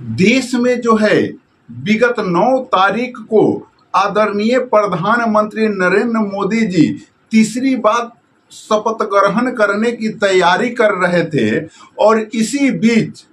देश में जो है विगत 9 तारीख को आदरणीय प्रधानमंत्री नरेंद्र मोदी जी तीसरी बार शपथ ग्रहण करने की तैयारी कर रहे थे और इसी बीच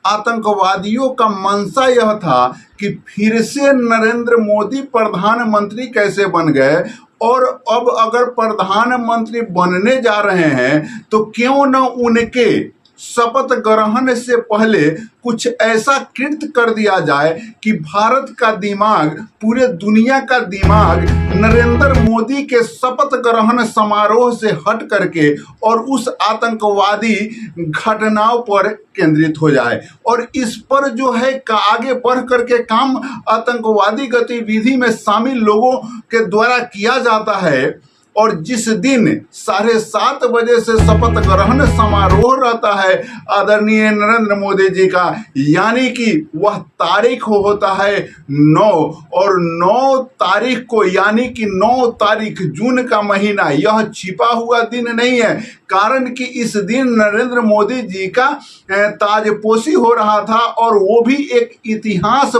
आतंकवादियों का मंशा यह था कि फिर से नरेंद्र मोदी प्रधानमंत्री कैसे बन गए और अब अगर प्रधानमंत्री बनने जा रहे हैं तो क्यों न उनके शपथ ग्रहण से पहले कुछ ऐसा कृत्य कर दिया जाए कि भारत का दिमाग, पूरे दुनिया का दिमाग नरेंद्र मोदी के शपथ ग्रहण समारोह से हट करके और उस आतंकवादी घटनाओं पर केंद्रित हो जाए और इस पर जो है आगे बढ़ करके काम आतंकवादी गतिविधि में शामिल लोगों के द्वारा किया जाता है। और जिस दिन 7:30 बजे से शपथ ग्रहण समारोह रहता है आदरणीय नरेंद्र मोदी जी का, यानी कि वह तारीख होता है 9 और 9 तारीख को, यानी कि 9 तारीख जून का महीना, यह छिपा हुआ दिन नहीं है। कारण कि इस दिन नरेंद्र मोदी जी का ताजपोशी हो रहा था और वो भी एक इतिहास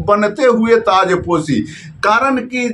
बनते हुए ताजपोशी। कारण कि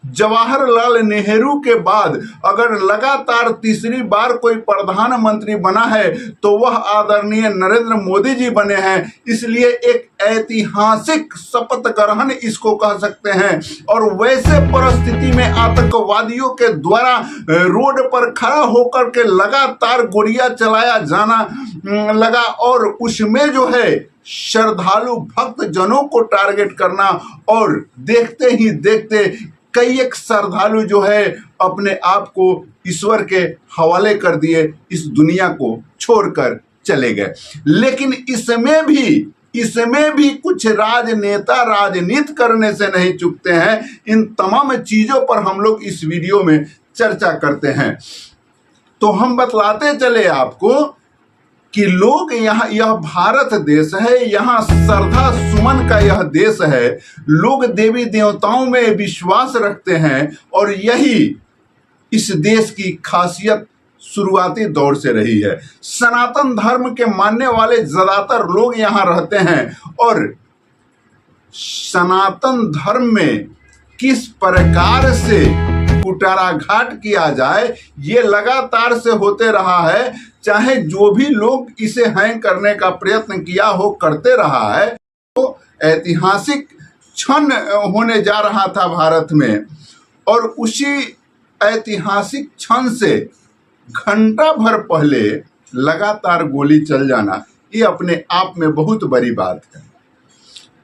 जवाहरलाल नेहरू के बाद अगर लगातार तीसरी बार कोई प्रधानमंत्री बना है तो वह आदरणीय नरेंद्र मोदी जी बने हैं, इसलिए एक ऐतिहासिक शपथ ग्रहण इसको कह सकते हैं। और वैसे परिस्थिति में आतंकवादियों के द्वारा रोड पर खड़ा होकर के लगातार गोलियां चलाया जाना लगा और उसमें जो है श्रद्धालु भक्त जनों को टारगेट करना, और देखते ही देखते कई एक श्रद्धालु जो है अपने आप को ईश्वर के हवाले कर दिए, इस दुनिया को छोड़कर चले गए। लेकिन इसमें भी कुछ राजनेता राजनीति करने से नहीं चूकते हैं। इन तमाम चीजों पर हम लोग इस वीडियो में चर्चा करते हैं। तो हम बतलाते चले आपको कि लोग यहाँ, यह भारत देश है, यहाँ श्रद्धा सुमन का यह देश है, लोग देवी देवताओं में विश्वास रखते हैं और यही इस देश की खासियत शुरुआती दौर से रही है। सनातन धर्म के मानने वाले ज्यादातर लोग यहाँ रहते हैं और सनातन धर्म में किस प्रकार से कुटाराघात किया जाए ये लगातार से होते रहा है। चाहे जो भी लोग इसे हैंग करने का प्रयत्न किया हो करते रहा है। तो ऐतिहासिक क्षण होने जा रहा था भारत में और उसी ऐतिहासिक क्षण से घंटा भर पहले लगातार गोली चल जाना, ये अपने आप में बहुत बड़ी बात है।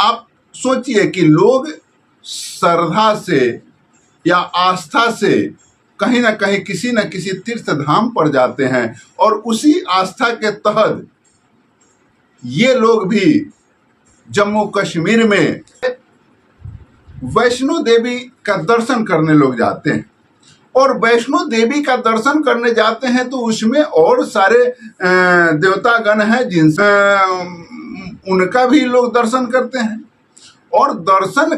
आप सोचिए कि लोग श्रद्धा से या आस्था से कहीं ना कहीं किसी न किसी तीर्थ धाम पर जाते हैं और उसी आस्था के तहत ये लोग भी जम्मू कश्मीर में वैष्णो देवी का दर्शन करने लोग जाते हैं। और वैष्णो देवी का दर्शन करने जाते हैं तो उसमें और सारे देवतागण हैं जिनसे उनका भी लोग दर्शन करते हैं। और दर्शन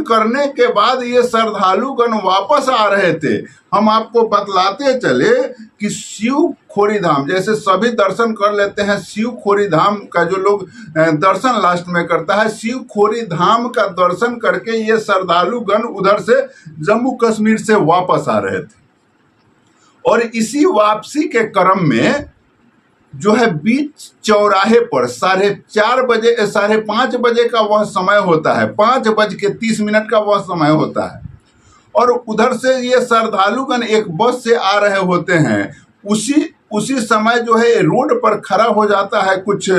करने के बाद ये श्रद्धालुगण वापस आ रहे थे। हम आपको बतलाते चले कि शिव खोरी धाम, जैसे सभी दर्शन कर लेते हैं, शिव खोरी धाम का जो लोग दर्शन लास्ट में करता है, शिव खोरी धाम का दर्शन करके ये श्रद्धालुगण उधर से जम्मू कश्मीर से वापस आ रहे थे। और इसी वापसी के क्रम में जो है बीच चौराहे पर 4:30 बजे 5:30 बजे का वह समय होता है, 5:30 का वह समय होता है। और उधर से ये श्रद्धालुगण एक बस से आ रहे होते हैं। उसी समय जो है रोड पर खड़ा हो जाता है कुछ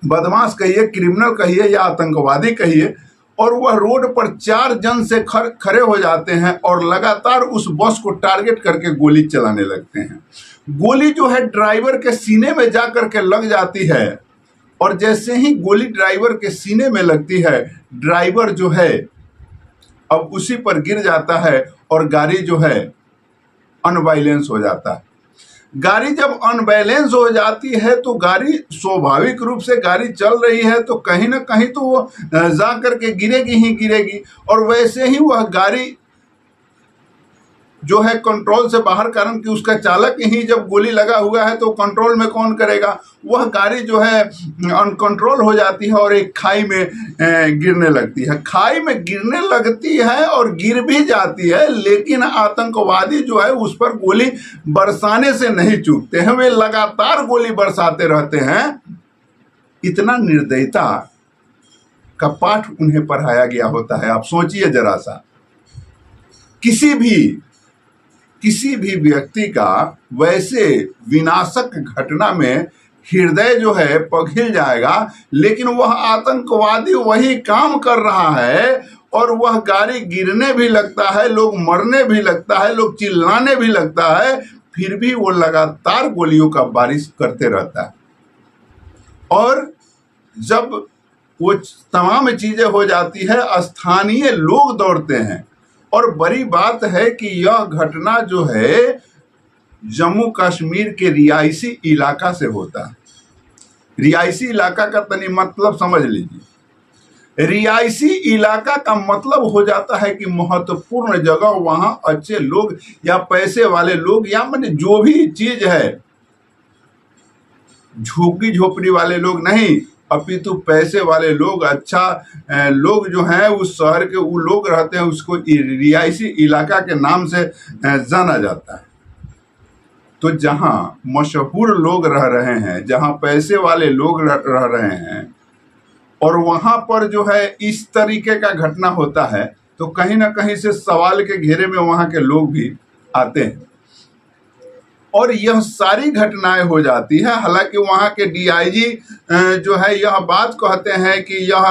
बदमाश कहिए, क्रिमिनल कहिए या आतंकवादी कहिए, और वह रोड पर 4 जन से खड़े हो जाते हैं और लगातार उस बस को टारगेट करके गोली चलाने लगते हैं। गोली जो है ड्राइवर के सीने में जा करके लग जाती है और जैसे ही गोली ड्राइवर के सीने में लगती है, ड्राइवर जो है अब उसी पर गिर जाता है और गाड़ी जो है अनबैलेंस हो जाता है। गाड़ी जब अनबैलेंस हो जाती है तो गाड़ी स्वाभाविक रूप से गाड़ी चल रही है तो कहीं ना कहीं तो वो जा करके गिरेगी ही गिरेगी। और वैसे ही वह गाड़ी जो है कंट्रोल से बाहर, कारण कि उसका चालक ही जब गोली लगा हुआ है तो कंट्रोल में कौन करेगा। वह गाड़ी जो है अनकंट्रोल हो जाती है और एक खाई में गिरने लगती है। खाई में गिरने लगती है और गिर भी जाती है, लेकिन आतंकवादी जो है उस पर गोली बरसाने से नहीं चूकते हैं, वे लगातार गोली बरसाते रहते हैं। इतना निर्दयता का पाठ उन्हें पढ़ाया गया होता है। आप सोचिए जरा सा, किसी भी व्यक्ति का वैसे विनाशक घटना में हृदय जो है पिघल जाएगा, लेकिन वह आतंकवादी वही काम कर रहा है और वह गाड़ी गिरने भी लगता है, लोग मरने भी लगता है, लोग चिल्लाने भी लगता है, फिर भी वो लगातार गोलियों का बारिश करते रहता है। और जब वो तमाम चीजें हो जाती है, स्थानीय लोग दौड़ते हैं। और बड़ी बात है कि यह घटना जो है जम्मू कश्मीर के रिहायशी इलाका से होता है। रिहायशी इलाका का तनी मतलब समझ लीजिए। रिहायशी इलाका का मतलब हो जाता है कि महत्वपूर्ण जगह, वहां अच्छे लोग या पैसे वाले लोग या माने जो भी चीज है, झुग्गी झोपड़ी वाले लोग नहीं, अपितु पैसे वाले लोग, अच्छा लोग जो हैं उस शहर के वो लोग रहते हैं, उसको रिहायशी इलाका के नाम से जाना जाता है। तो जहां मशहूर लोग रह रहे हैं, जहां पैसे वाले लोग रह रहे हैं और वहां पर जो है इस तरीके का घटना होता है, तो कहीं ना कहीं से सवाल के घेरे में वहां के लोग भी आते हैं और यह सारी घटनाएं हो जाती है। हालांकि वहां के डीआईजी जो है यह बात कहते हैं कि यह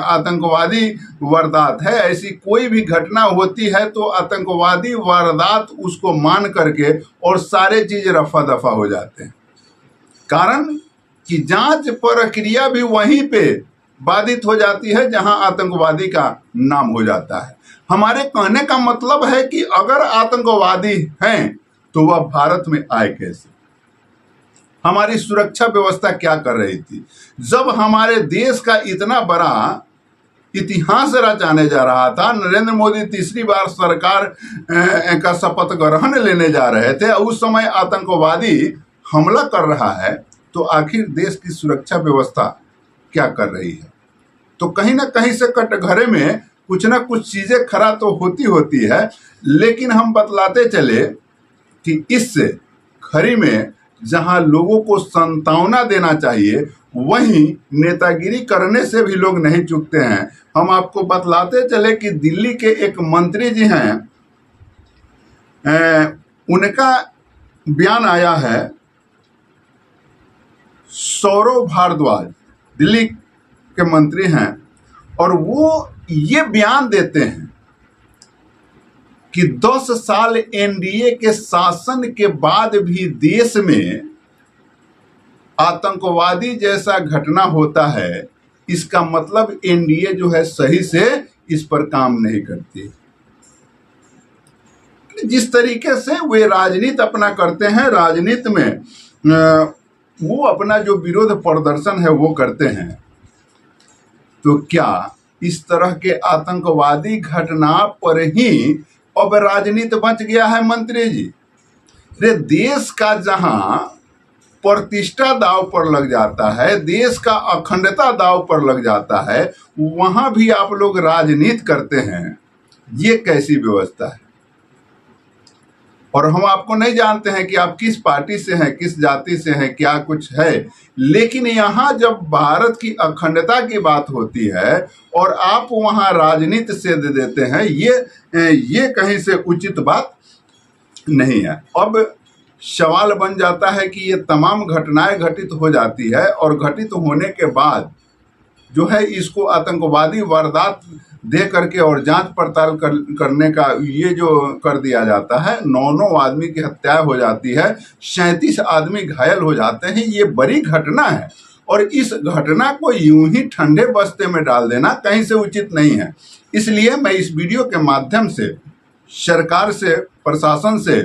आतंकवादी वारदात है। ऐसी कोई भी घटना होती है तो आतंकवादी वारदात उसको मान करके और सारे चीज रफा दफा हो जाते हैं, कारण कि जांच प्रक्रिया भी वहीं पे बाधित हो जाती है जहां आतंकवादी का नाम हो जाता है। हमारे कहने का मतलब है कि अगर आतंकवादी हैं तो वह भारत में आए कैसे, हमारी सुरक्षा व्यवस्था क्या कर रही थी। जब हमारे देश का इतना बड़ा इतिहास रचाने जा रहा था, नरेंद्र मोदी तीसरी बार सरकार का शपथ ग्रहण लेने जा रहे थे, उस समय आतंकवादी हमला कर रहा है, तो आखिर देश की सुरक्षा व्यवस्था क्या कर रही है। तो कहीं ना कहीं से कटघरे में कुछ ना कुछ चीजें खरा तो होती है, लेकिन हम बतलाते चले कि इससे खरी में जहां लोगों को सांत्वना देना चाहिए, वहीं नेतागिरी करने से भी लोग नहीं चूकते हैं। हम आपको बतलाते चले कि दिल्ली के एक मंत्री जी हैं, उनका बयान आया है, सौरभ भारद्वाज दिल्ली के मंत्री हैं, और वो ये बयान देते हैं कि 10 साल एनडीए के शासन के बाद भी देश में आतंकवादी जैसा घटना होता है, इसका मतलब एनडीए जो है सही से इस पर काम नहीं करती। जिस तरीके से वे राजनीति अपना करते हैं, राजनीति में वो अपना जो विरोध प्रदर्शन है वो करते हैं, तो क्या इस तरह के आतंकवादी घटना पर ही अब राजनीति बच गया है मंत्री जी? रे देश का जहां प्रतिष्ठा दाव पर लग जाता है, देश का अखंडता दाव पर लग जाता है, वहां भी आप लोग राजनीति करते हैं। ये कैसी व्यवस्था है? और हम आपको नहीं जानते हैं कि आप किस पार्टी से हैं, किस जाति से हैं, क्या कुछ है, लेकिन यहाँ जब भारत की अखंडता की बात होती है और आप वहाँ राजनीति से दे देते हैं, ये कहीं से उचित बात नहीं है। अब सवाल बन जाता है कि ये तमाम घटनाएं घटित हो जाती है और घटित होने के बाद जो है इसको आतंकवादी वारदात दे करके और जांच पड़ताल करने का ये जो कर दिया जाता है, 9 आदमी की हत्या हो जाती है, 37 आदमी घायल हो जाते हैं। ये बड़ी घटना है और इस घटना को यूं ही ठंडे बस्ते में डाल देना कहीं से उचित नहीं है। इसलिए मैं इस वीडियो के माध्यम से सरकार से, प्रशासन से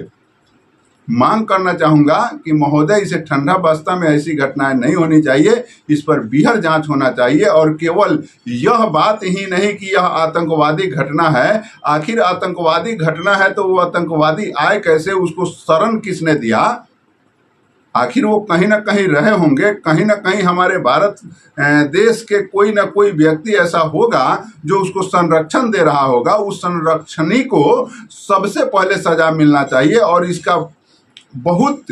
मांग करना चाहूँगा कि महोदय इसे ठंडा बस्ता में ऐसी घटनाएं नहीं होनी चाहिए, इस पर बीहर जांच होना चाहिए। और केवल यह बात ही नहीं कि यह आतंकवादी घटना है, आखिर आतंकवादी घटना है तो वो आतंकवादी आए कैसे, उसको शरण किसने दिया, आखिर वो कहीं ना कहीं रहे होंगे, कहीं ना कहीं हमारे भारत देश के कोई ना कोई व्यक्ति ऐसा होगा जो उसको संरक्षण दे रहा होगा। उस संरक्षणी को सबसे पहले सजा मिलना चाहिए और इसका बहुत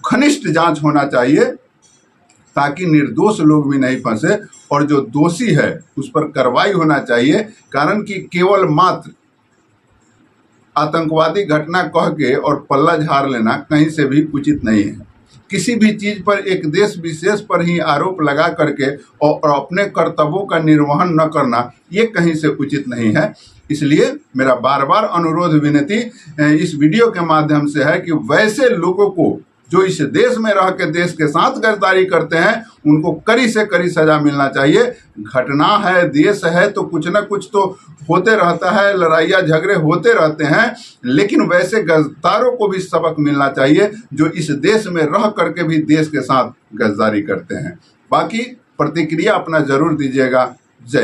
घनिष्ठ जांच होना चाहिए ताकि निर्दोष लोग भी नहीं फंसे और जो दोषी है उस पर कार्रवाई होना चाहिए। कारण कि केवल मात्र आतंकवादी घटना कह के और पल्ला झाड़ लेना कहीं से भी उचित नहीं है। किसी भी चीज पर एक देश विशेष पर ही आरोप लगा करके और अपने कर्तव्यों का निर्वहन न करना, ये कहीं से उचित नहीं है। इसलिए मेरा बार बार अनुरोध विनती इस वीडियो के माध्यम से है कि वैसे लोगों को जो इस देश में रह के देश के साथ गद्दारी करते हैं उनको कड़ी से कड़ी सजा मिलना चाहिए। घटना है, देश है, तो कुछ ना कुछ तो होते रहता है, लड़ाइयाँ झगड़े होते रहते हैं, लेकिन वैसे गद्दारों को भी सबक मिलना चाहिए जो इस देश में रह करके भी देश के साथ गद्दारी करते हैं। बाकी प्रतिक्रिया अपना जरूर दीजिएगा। जय हिंद।